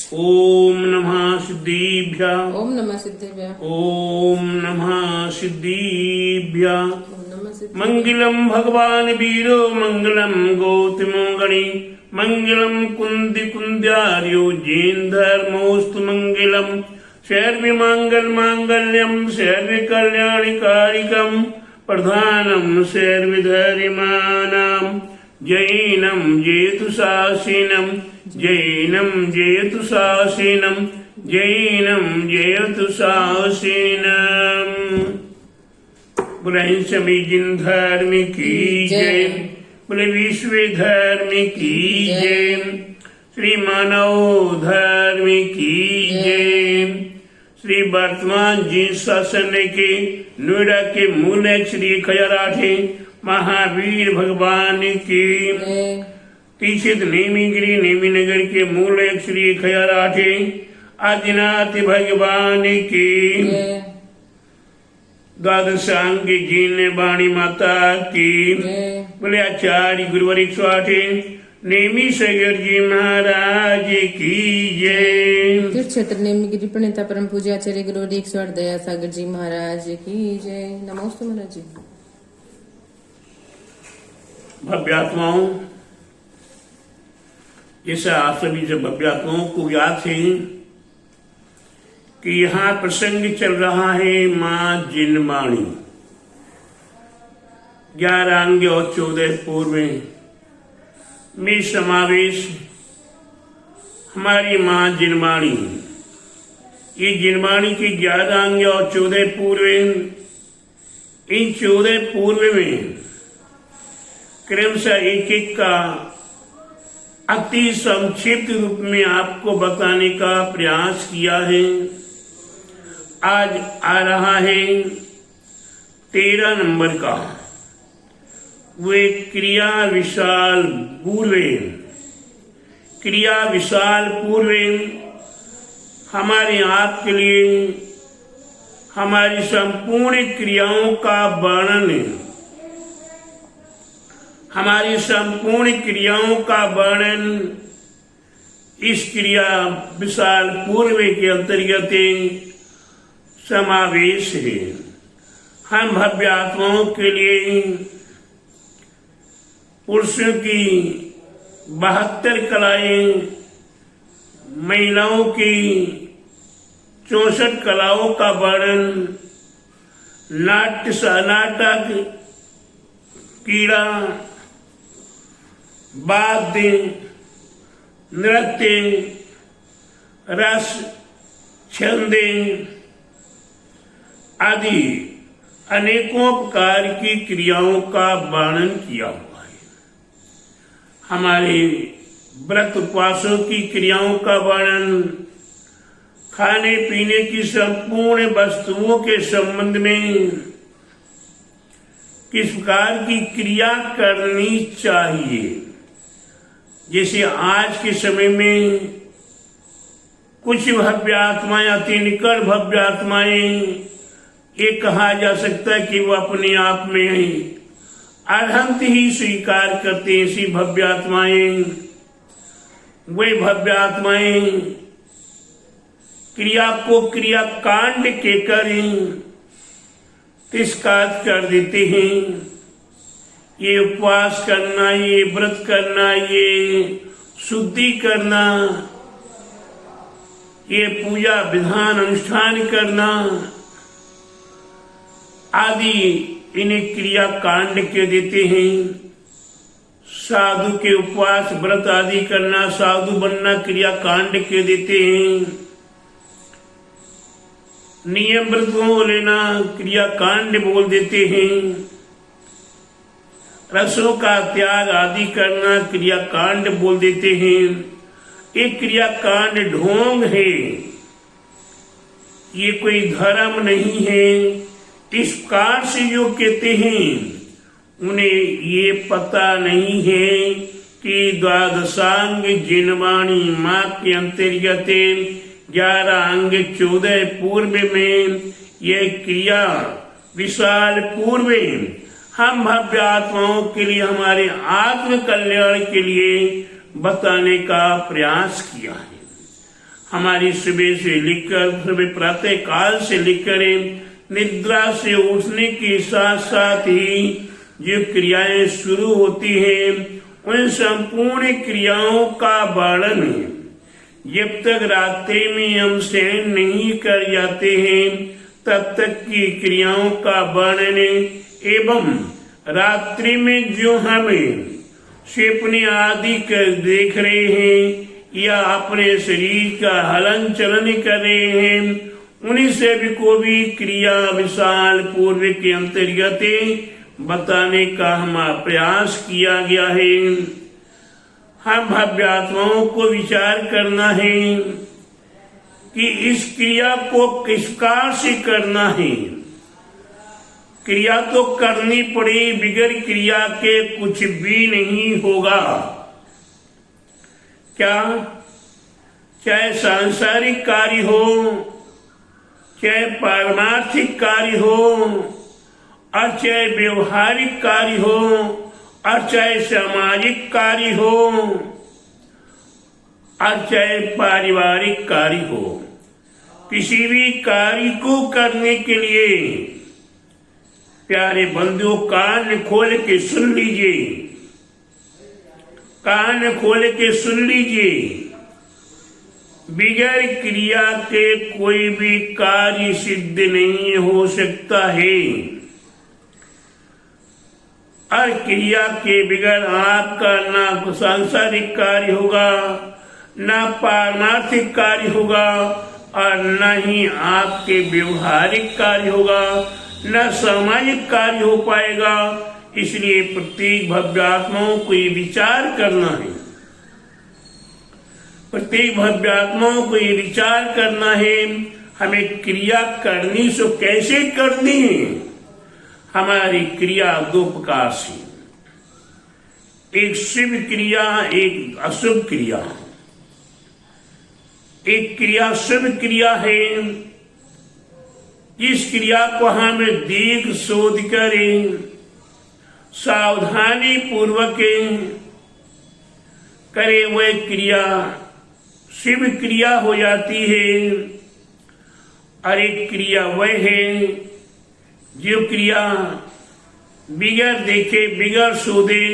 ओम नमः सिद्धिभ्यः। ओम नमः सिद्धिभ्यः। ओम नमः सिद्धिभ्यः। ओम नमः सिद्धिभ्यः। मंगलम भगवान वीरो मंगलम गौतमोगणी मंगलम कुंदी कुंद्यार्यो जैन धर्मोस्तु मंगलम सर्व मंगल मांगल्यम सर्व कल्याणकारिकम प्रधानम सर्वधर्माणां जैनम जेतु शासीनम जैनम जयतु शासीनम जैनम जयतु शासीनम। बोले सभी जिन धर्म की जय, बोले विश्व धर्म की जय, श्री मानव धर्म की जय। श्री वर्तमान जी शासन के नोएडा के मूल श्री खजराठे महावीर भगवान की, तीक्षित नेमीगिरी नेमीनगर के मूल श्री खजराठे आदिनाथ भगवान की, द्वादशांग जीन वाणी माता की, बोले आचार्य गुरुवर 108 नेमी सगर जी महाराज की जय। तीर्थ क्षेत्र नेमीगिरी प्रणेता परम पूज्य आचार्य गुरुवर 108 दया सागर जी महाराज की जय। नमोस्तु महाराज जी। भव्यात्माओं, जैसा आप सभी से भव्यात्माओं को याद है कि यहाँ प्रसंग चल रहा है माँ जिनवाणी। 11 अंग और 14 पूर्व में समावेश हमारी माँ जिनवाणी। ये जिनवाणी की 11 अंग और 14 पूर्व, इन 14 पूर्व में क्रमशः एक एक का अति संक्षिप्त रूप में आपको बताने का प्रयास किया है। आज आ रहा है 13 नंबर का, वे क्रिया विशाल पूर्वे। क्रिया विशाल पूर्वे हमारे आप के लिए हमारी संपूर्ण क्रियाओं का वर्णन, हमारी संपूर्ण क्रियाओं का वर्णन इस क्रिया विशाल पूर्व के अंतर्गत समावेश है। हम भव्य आत्माओं के लिए पुरुषों की 72 कलाएं, महिलाओं की 64 कलाओं का वर्णन, नाटक, क्रीड़ा, वाद्य, नृत्य, रस, छंद आदि अनेकों प्रकार की क्रियाओं का वर्णन किया हुआ है। हमारे व्रत उपवासों की क्रियाओं का वर्णन, खाने पीने की संपूर्ण वस्तुओं के संबंध में किस प्रकार की क्रिया करनी चाहिए। जैसे आज के समय में कुछ भव्य आत्माएं, अति निकट भव्य आत्माएं, ये कहा जा सकता है कि वो अपने आप में अरहंत ही स्वीकार करते हैं। ऐसी भव्य आत्माएं, वे भव्य आत्माएं क्रिया को क्रिया कांड के करें तिरस्कार कर देते हैं। ये उपवास करना, ये व्रत करना, ये शुद्धि करना, ये पूजा विधान अनुष्ठान करना आदि इन्हें क्रिया कांड के देते हैं। साधु के उपवास व्रत आदि करना, साधु बनना क्रिया कांड के देते हैं। नियम व्रत को लेना क्रिया कांड बोल देते हैं। रसों का त्याग आदि करना क्रिया कांड बोल देते हैं। एक क्रिया कांड ढोंग है, ये कोई धर्म नहीं है। इस प्रकार से जो कहते हैं उन्हें ये पता नहीं है कि द्वादशांग जिनवाणी माँ के अंतर्गत 11 अंग 14 पूर्व में यह क्रिया विशाल पूर्व हम भव्य आत्माओं के लिए, हमारे आत्म कल्याण के लिए बताने का प्रयास किया है। हमारी सुबह से लेकर सुबह प्रातः काल से लेकर निद्रा से उठने के साथ साथ ही जो क्रियाएं शुरू होती हैं उन संपूर्ण क्रियाओं का वर्णन जब तक रात्रि में हम शयन नहीं कर जाते हैं तब तक की क्रियाओं का वर्णन एवं रात्रि में जो हमें सपने आदि कर देख रहे हैं या अपने शरीर का हलन चलन कर रहे हैं उन्हीं सभी को भी क्रिया विशाल पूर्व के अंतर्गत बताने का हमारा प्रयास किया गया है। हम भव्यात्माओं को विचार करना है कि इस क्रिया को किस प्रकार से करना है। क्रिया तो करनी पड़े, बिगर क्रिया के कुछ भी नहीं होगा। क्या चाहे सांसारिक कार्य हो, चाहे पारमार्थिक कार्य हो, और चाहे व्यवहारिक कार्य हो, और चाहे सामाजिक कार्य हो, और चाहे पारिवारिक कार्य हो, किसी भी कार्य को करने के लिए प्यारे बंधुओं कान खोल के सुन लीजिए, कान खोल के सुन लीजिए। बिगैर क्रिया के कोई भी कार्य सिद्ध नहीं हो सकता है और क्रिया के बगैर आपका ना सांसारिक कार्य होगा, ना पारमार्थिक कार्य होगा और न ही आपके व्यवहारिक कार्य होगा, न सामाजिक कार्य हो पाएगा। इसलिए प्रत्येक भव्यात्माओं को ये विचार करना है, प्रत्येक भव्यात्माओं को ये विचार करना है हमें क्रिया करनी सो कैसे करनी है। हमारी क्रिया दो प्रकार से, एक शुभ क्रिया, एक अशुभ क्रिया। एक क्रिया शुभ क्रिया है जिस क्रिया को हम देख शोध करें, सावधानी पूर्वक करे, वह क्रिया शुभ क्रिया हो जाती है। और एक क्रिया वह है जो क्रिया बिगड़ देखे, बिगड़ शोधे,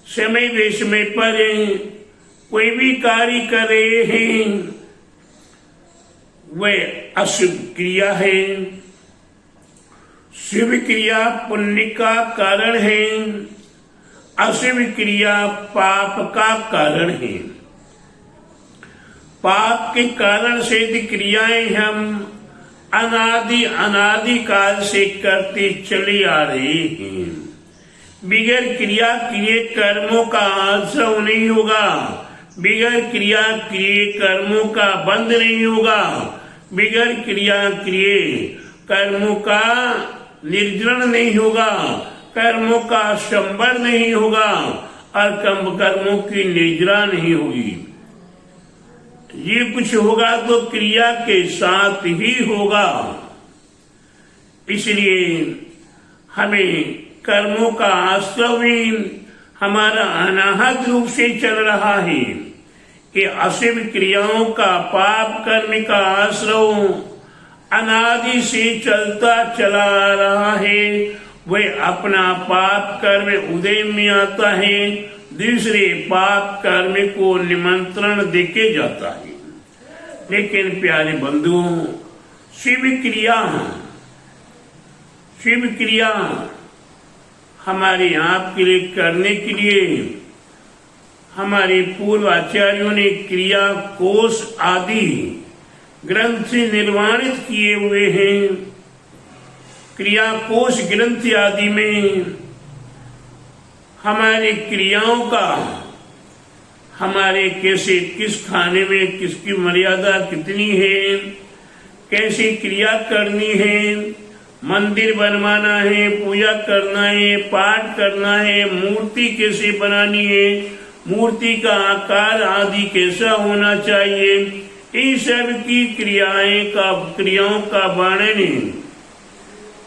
समय बेसमय पर कोई भी कार्य कर रहे हैं, वह अशुभ क्रिया है। शुभ क्रिया पुण्य का कारण है, अशुभ क्रिया पाप का कारण है। पाप के कारण से क्रियाएं हम अनादि काल से करते चले आ रहे हैं। बिगैर क्रिया किए कर्मों का आश्रव नहीं होगा, बिगैर क्रिया किए कर्मों का बंध नहीं होगा, बिगैर क्रिया किए कर्मों का निर्जरण नहीं होगा, कर्मों का संबर नहीं होगा और कर्मों की निर्जरा नहीं होगी। ये कुछ होगा तो क्रिया के साथ ही होगा। इसलिए हमें कर्मों का आश्रव ही हमारा अनाहत रूप से चल रहा है कि अशुभ क्रियाओं का पाप कर्म का आश्रव अनादि से चलता चला आ रहा है। वह अपना पाप कर्म उदय में आता है, दूसरे पाप कर्म को निमंत्रण देके जाता है। लेकिन प्यारे बंधुओं, शिव क्रिया हमारे आप के लिए करने के लिए हमारे पूर्व आचार्यों ने क्रिया कोश आदि ग्रंथ निर्माणित किए हुए हैं। क्रिया कोश ग्रंथ आदि में हमारे क्रियाओं का, हमारे कैसे किस खाने में किसकी मर्यादा कितनी है, कैसे क्रिया करनी है, मंदिर बनवाना है, पूजा करना है, पाठ करना है, मूर्ति कैसे बनानी है, मूर्ति का आकार आदि कैसा होना चाहिए, इन सब की क्रियाओं का वर्णन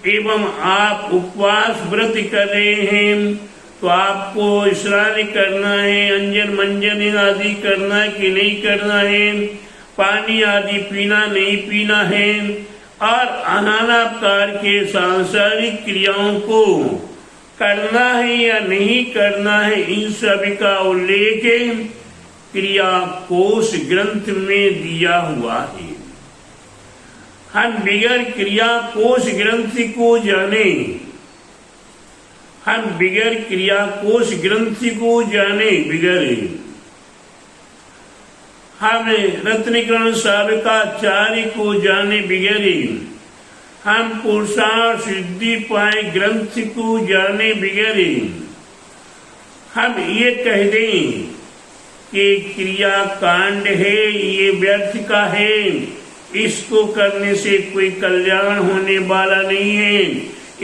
एवं आप उपवास व्रत कर रहे हैं तो आपको स्नान करना है, अंजन मंजन आदि करना है कि नहीं करना है, पानी आदि पीना नहीं पीना है और नाना प्रकार के सांसारिक क्रियाओं को करना है या नहीं करना है, इन सभी का उल्लेख क्रिया कोश ग्रंथ में दिया हुआ है। हम बिगैर क्रिया कोश ग्रंथ को जाने, हम बिगैर क्रिया कोश ग्रंथ को जाने बिगैर हम रत्नीकरण साधकाचार्य को जाने बिगैर हम पुरुषार्थ सिद्धि पाए ग्रंथ को जाने बिगैर हम ये कह दें कि क्रिया कांड है, ये व्यर्थ का है, इसको करने से कोई कल्याण होने वाला नहीं है।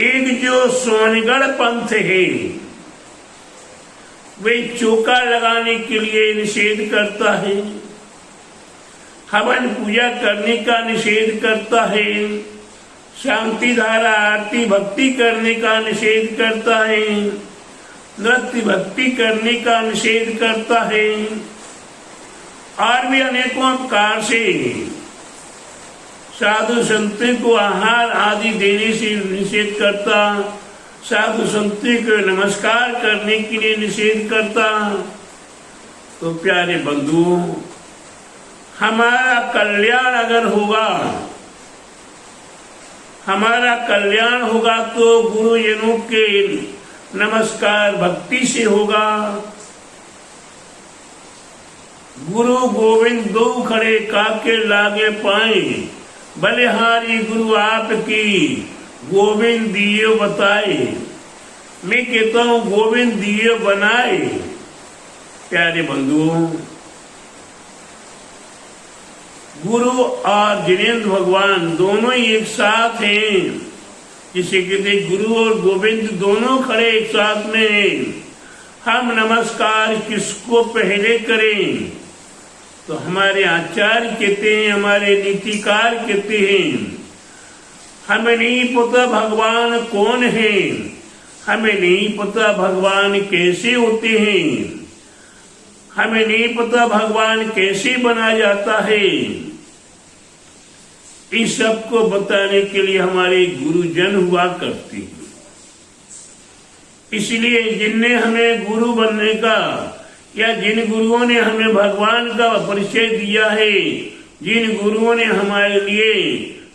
एक जो सोनगढ़ पंथ है वे चौका लगाने के लिए निषेध करता है, हवन पूजा करने का निषेध करता है, शांति धारा आरती भक्ति करने का निषेध करता है, नृत्य भक्ति करने का निषेध करता है और भी अनेकों प्रकार से साधु संतों को आहार आदि देने से निषेध करता, साधु संतों को नमस्कार करने के लिए निषेध करता। तो प्यारे बंधुओं, हमारा कल्याण अगर होगा, हमारा कल्याण होगा तो गुरुजनों के नमस्कार भक्ति से होगा। गुरु गोविंद दो खड़े काके लागे पाए, बलिहारी गुरु आपकी गोविंद दियो बताए। मैं कहता हूं गोविंद दियो बनाए। प्यारे बंधुओं, गुरु और जिनेन्द्र भगवान दोनों ही एक साथ हैं, जिसे कहते गुरु और गोविंद दोनों खड़े एक साथ में हैं। हम नमस्कार किसको पहले करें? तो हमारे आचार्य कहते हैं, हमारे नीतिकार कहते हैं, हमें नहीं पता भगवान कौन है, हमें नहीं पता भगवान कैसे होते हैं, हमें नहीं पता भगवान कैसे बना जाता है। इस सब को बताने के लिए हमारे गुरुजन हुआ करते हैं। इसलिए जिनने हमें गुरु बनने का या जिन गुरुओं ने हमें भगवान का परिचय दिया है, जिन गुरुओं ने हमारे लिए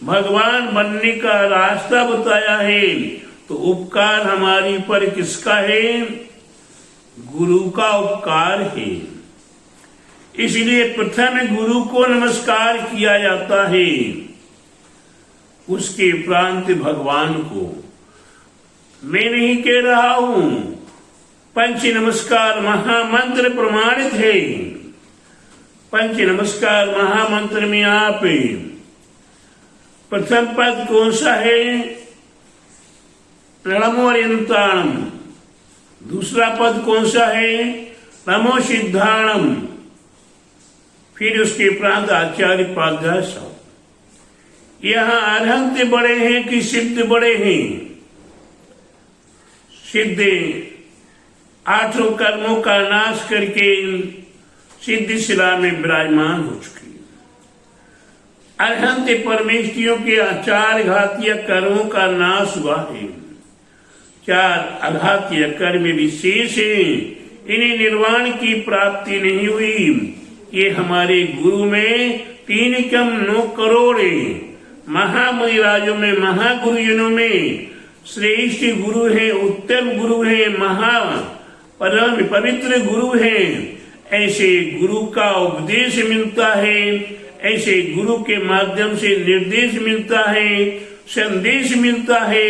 भगवान बनने का रास्ता बताया है, तो उपकार हमारी पर किसका है? गुरु का उपकार है। इसलिए प्रथम गुरु को नमस्कार किया जाता है, उसके उपरांत भगवान को। मैं नहीं कह रहा हूं, पंच नमस्कार महामंत्र प्रमाणित है। पंच नमस्कार महामंत्र में आप प्रथम पद कौन सा है? प्रणमोर्यंताणम। दूसरा पद कौन सा है? नमो सिद्धाणम। फिर उसके उपरांत आचार्य पाध्याय सब। यहाँ अरहंत बड़े हैं कि सिद्ध बड़े हैं? सिद्ध आठों कर्मों का नाश करके सिद्ध शिला में विराजमान हो चुकी है। अरहंत परमेष्ठियों के आचार घातीय कर्मों का नाश हुआ है। चार अघातीय कर्म विशेष है, इन्हें निर्वाण की प्राप्ति नहीं हुई। ये हमारे गुरु में 3 कम 9 करोड़ महामुनि राजों में, महागुरुजनों में श्रेष्ठ गुरु है, उत्तम गुरु है, महा परम पवित्र गुरु है। ऐसे गुरु का उपदेश मिलता है, ऐसे गुरु के माध्यम से निर्देश मिलता है, संदेश मिलता है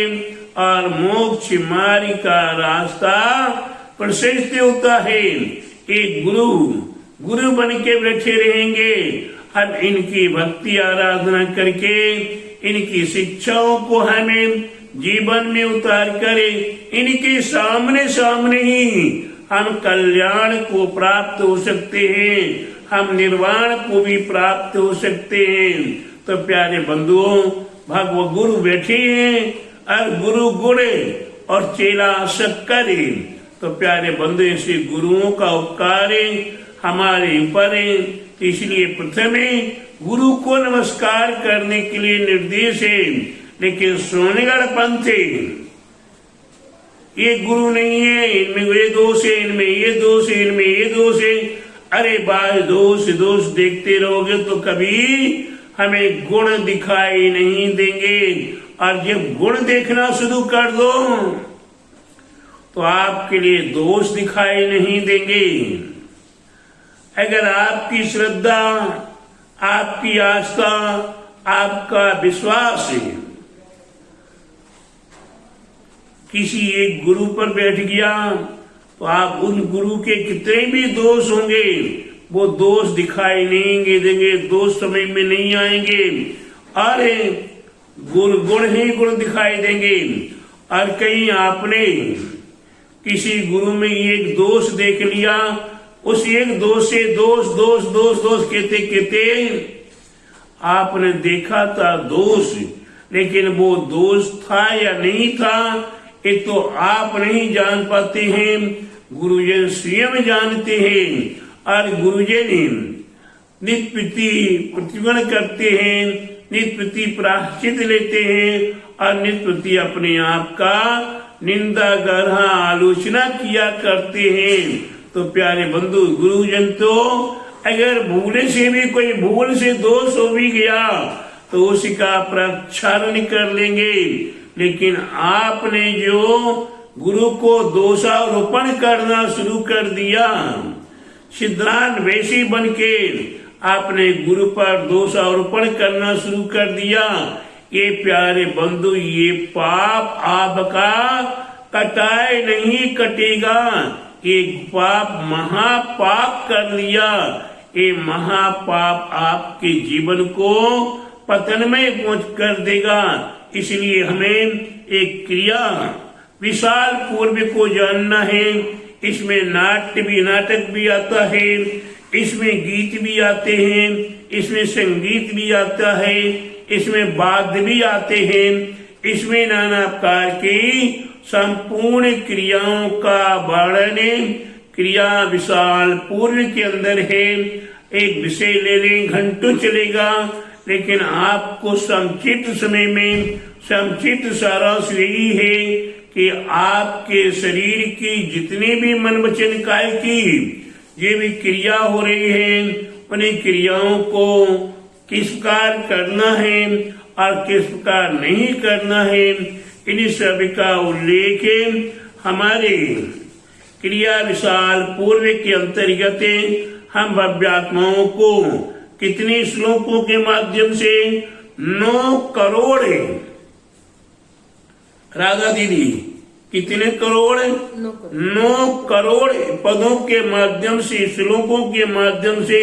और मोक्ष मार्ग का रास्ता प्रशस्त होता है। एक गुरु बन के बैठे रहेंगे। हम इनकी भक्ति आराधना करके इनकी शिक्षाओं को हमें जीवन में उतार करे, इनके सामने सामने ही हम कल्याण को प्राप्त हो सकते हैं, हम निर्वाण को भी प्राप्त हो सकते हैं। तो प्यारे बंधुओं, भगवत गुरु बैठे हैं और गुरु गुण और चेला शक्कर। तो प्यारे बंधु, से गुरुओं का उपकार हमारे ऊपर है। इसलिए प्रथम गुरु को नमस्कार करने के लिए निर्देश है, लेकिन सोनेगढ़ पंथ ये गुरु नहीं है, इनमें ये दोष है, इनमें ये दोष है, इनमें ये दोष है। अरे बाय दोष दोष देखते रहोगे तो कभी हमें गुण दिखाई नहीं देंगे। और जब गुण देखना शुरू कर दो तो आपके लिए दोष दिखाई नहीं देंगे। अगर आपकी श्रद्धा, आपकी आस्था, आपका विश्वास किसी एक गुरु पर बैठ गया तो आप उन गुरु के कितने भी दोष होंगे वो दोष दिखाई नहीं देंगे, दोष समय में नहीं आएंगे। अरे गुण ही गुण दिखाई देंगे। और कहीं आपने किसी गुरु में एक दोष देख लिया, उस एक दोष से दोष दोष दोष दोष कहते कहते आपने देखा था दोष, लेकिन वो दोष था या नहीं था ये तो आप नहीं जान पाते हैं, गुरुजन स्वयं जानते हैं। और गुरुजन नित प्रति प्रतिगण करते हैं, नित प्रति प्रायश्चित लेते हैं और नित प्रति अपने आप का निंदा गढ़ा आलोचना किया करते हैं। तो प्यारे बंधु, गुरुजन तो अगर भूले से भी कोई भूल से दोष हो भी गया तो उसका प्रक्षालन कर लेंगे। लेकिन आपने जो गुरु को दोषारोपण करना शुरू कर दिया, सिद्धांत वैसी बन के आपने गुरु पर दोषारोपण करना शुरू कर दिया, ये प्यारे बंधु ये पाप आपका कटाए नहीं कटेगा। ये पाप महापाप कर लिया, ये महापाप आपके जीवन को पतन में पहुंच कर देगा। इसलिए हमें एक क्रिया विशाल पूर्व को जानना है। इसमें नाटक भी आता है, इसमें गीत भी आते हैं, इसमें संगीत भी आता है, इसमें वाद्य भी आते हैं, इसमें नाना प्रकार की संपूर्ण क्रियाओं का वर्णन क्रिया विशाल पूर्व के अंदर है। एक विषय ले लें, घंटों चलेगा, लेकिन आपको संक्षिप्त समय में संक्षिप्त सारांश यही है कि आपके शरीर की जितनी भी मन वचन काय की ये भी क्रिया हो रही है, उन्हीं क्रियाओं को किस प्रकार करना है और किस प्रकार नहीं करना है, इन सभी का उल्लेख हमारे क्रिया विशाल पूर्व के अंतर्गत हम भव्यात्माओं को कितने श्लोकों के माध्यम से 9 करोड़ राधा दीदी कितने करोड़ 9 करोड़ पदों के माध्यम से, श्लोकों के माध्यम से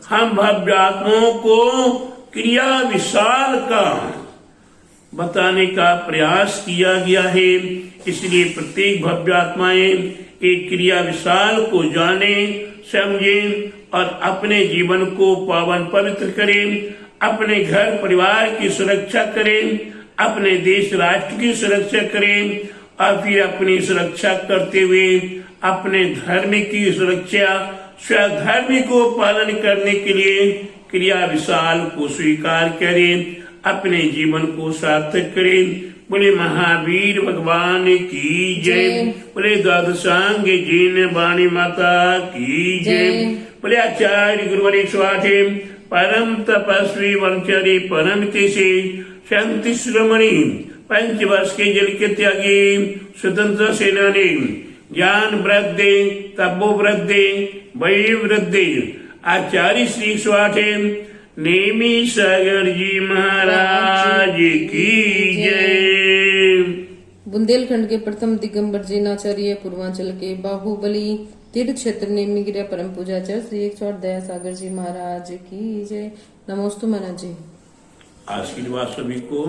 हम भव्यात्माओं को क्रिया विशाल का बताने का प्रयास किया गया है। इसलिए प्रत्येक भव्यात्माएं एक क्रिया विशाल को जाने, समझें और अपने जीवन को पावन पवित्र करें, अपने घर परिवार की सुरक्षा करें, अपने देश राष्ट्र की सुरक्षा करें और फिर अपनी सुरक्षा करते हुए अपने धर्म की सुरक्षा, स्वधर्म को पालन करने के लिए क्रिया विशाल को स्वीकार करें, अपने जीवन को सार्थक करें। बोले महावीर भगवान की जय, बोले द्वादशांग जीन वाणी माता की जय, बोले आचार्य गुरुवर 108 परम तपस्वी वंचरी परम तेसे शांति श्रमणी 5 वर्ष के जल के त्यागी स्वतंत्र सेनानी ज्ञान वृद्धि तपो वृद्धि वै वृद्धि आचार्य श्री 108 नेमी सागर जी महाराज की जय। बुंदेलखंड के प्रथम दिगंबर जैनाचार्य, पूर्वांचल के बाहुबली तीर्थ क्षेत्र नेमीगिरिया परम पूजाचार्य श्री 108 दया सागर जी महाराज की जय। नमोस्तु महाराज जी। आशीर्वाद सभी को।